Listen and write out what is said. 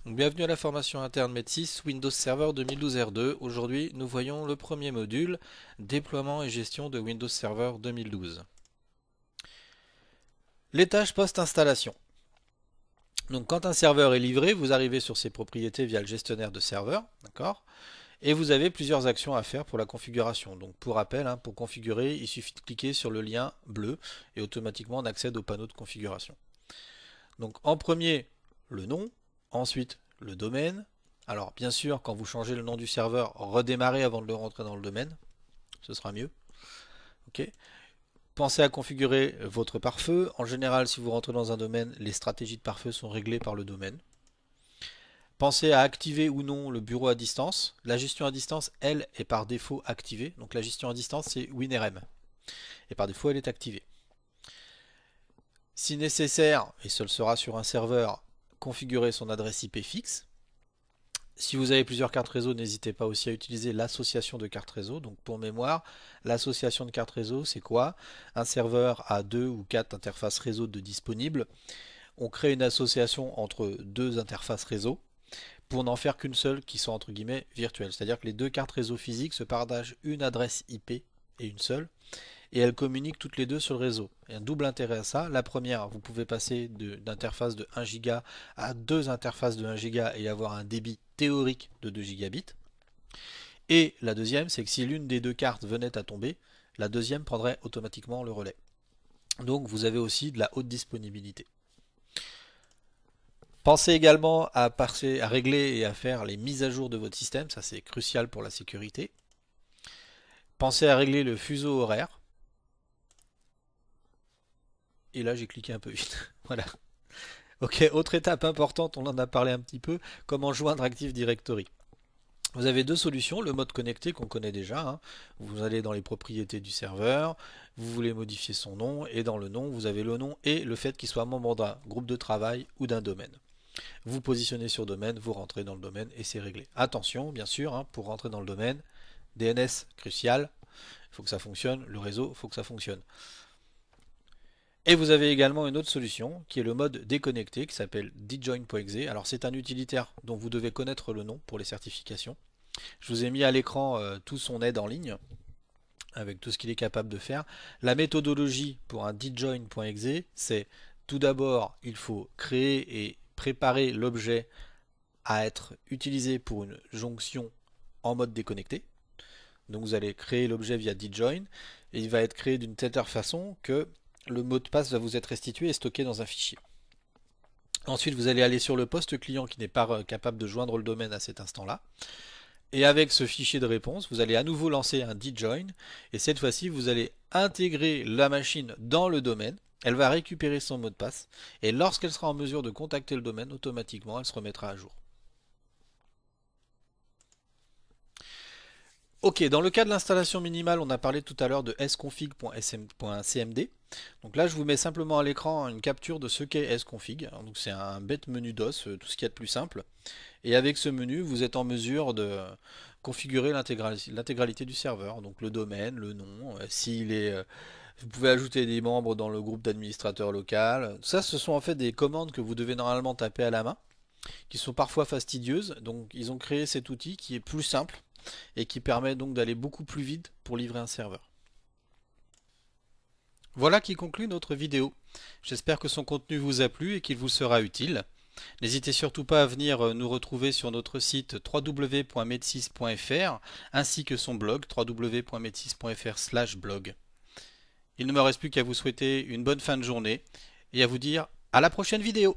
Bienvenue à la formation interne MED6 Windows Server 2012 R2. Aujourd'hui, nous voyons le premier module, déploiement et gestion de Windows Server 2012. Les tâches post-installation. Donc quand un serveur est livré, vous arrivez sur ses propriétés via le gestionnaire de serveur, d'accord? Et vous avez plusieurs actions à faire pour la configuration. Donc pour rappel, pour configurer, il suffit de cliquer sur le lien bleu et automatiquement on accède au panneau de configuration. Donc en premier, le nom, ensuite le domaine. Alors bien sûr, quand vous changez le nom du serveur, redémarrez avant de le rentrer dans le domaine, ce sera mieux. Ok. Pensez à configurer votre pare-feu. En général, si vous rentrez dans un domaine, les stratégies de pare-feu sont réglées par le domaine. Pensez à activer ou non le bureau à distance. La gestion à distance, elle, est par défaut activée. Donc la gestion à distance, c'est WinRM. Et par défaut, elle est activée. Si nécessaire, et ce le sera sur un serveur, configurez son adresse IP fixe. Si vous avez plusieurs cartes réseau, n'hésitez pas aussi à utiliser l'association de cartes réseau. Donc pour mémoire, l'association de cartes réseau, c'est quoi? Un serveur a 2 ou 4 interfaces réseau de disponibles. On crée une association entre deux interfaces réseau pour n'en faire qu'une seule qui soit entre guillemets virtuelle. C'est-à-dire que les deux cartes réseau physiques se partagent une adresse IP et une seule, et elles communiquent toutes les deux sur le réseau. Et un double intérêt à ça. La première, vous pouvez passer d'interface de 1 giga à deux interfaces de 1 giga et avoir un débit théorique de 2 gigabits. Et la deuxième, c'est que si l'une des deux cartes venait à tomber, la deuxième prendrait automatiquement le relais. Donc vous avez aussi de la haute disponibilité. Pensez également à régler et à faire les mises à jour de votre système, ça c'est crucial pour la sécurité. Pensez à régler le fuseau horaire. Et là j'ai cliqué un peu vite. Voilà. Ok, autre étape importante, on en a parlé un petit peu, comment joindre Active Directory. Vous avez deux solutions, le mode connecté qu'on connaît déjà, vous allez dans les propriétés du serveur, vous voulez modifier son nom, et dans le nom, vous avez le nom et le fait qu'il soit membre d'un groupe de travail ou d'un domaine. Vous positionnez sur domaine, vous rentrez dans le domaine et c'est réglé. Attention, bien sûr, pour rentrer dans le domaine, DNS crucial, il faut que ça fonctionne, le réseau, il faut que ça fonctionne. Et vous avez également une autre solution qui est le mode déconnecté qui s'appelle djoin.exe. Alors c'est un utilitaire dont vous devez connaître le nom pour les certifications. Je vous ai mis à l'écran tout son aide en ligne avec tout ce qu'il est capable de faire. La méthodologie pour un djoin.exe, c'est tout d'abord il faut créer et préparer l'objet à être utilisé pour une jonction en mode déconnecté. Donc vous allez créer l'objet via djoin et il va être créé d'une telle façon que le mot de passe va vous être restitué et stocké dans un fichier. Ensuite, vous allez aller sur le poste client qui n'est pas capable de joindre le domaine à cet instant-là. Et avec ce fichier de réponse, vous allez à nouveau lancer un djoin. Et cette fois-ci, vous allez intégrer la machine dans le domaine. Elle va récupérer son mot de passe. Et lorsqu'elle sera en mesure de contacter le domaine, automatiquement, elle se remettra à jour. Ok, dans le cas de l'installation minimale, on a parlé tout à l'heure de sconfig.cmd. Donc là, je vous mets simplement à l'écran une capture de ce qu'est sconfig. Donc c'est un bête menu DOS, tout ce qu'il y a de plus simple. Et avec ce menu, vous êtes en mesure de configurer l'intégralité du serveur. Donc le domaine, le nom, vous pouvez ajouter des membres dans le groupe d'administrateurs local. Ça, ce sont en fait des commandes que vous devez normalement taper à la main, qui sont parfois fastidieuses. Donc ils ont créé cet outil qui est plus simple et qui permet donc d'aller beaucoup plus vite pour livrer un serveur. Voilà qui conclut notre vidéo. J'espère que son contenu vous a plu et qu'il vous sera utile. N'hésitez surtout pas à venir nous retrouver sur notre site www.med6.fr ainsi que son blog www.med6.fr/blog. Il ne me reste plus qu'à vous souhaiter une bonne fin de journée et à vous dire à la prochaine vidéo.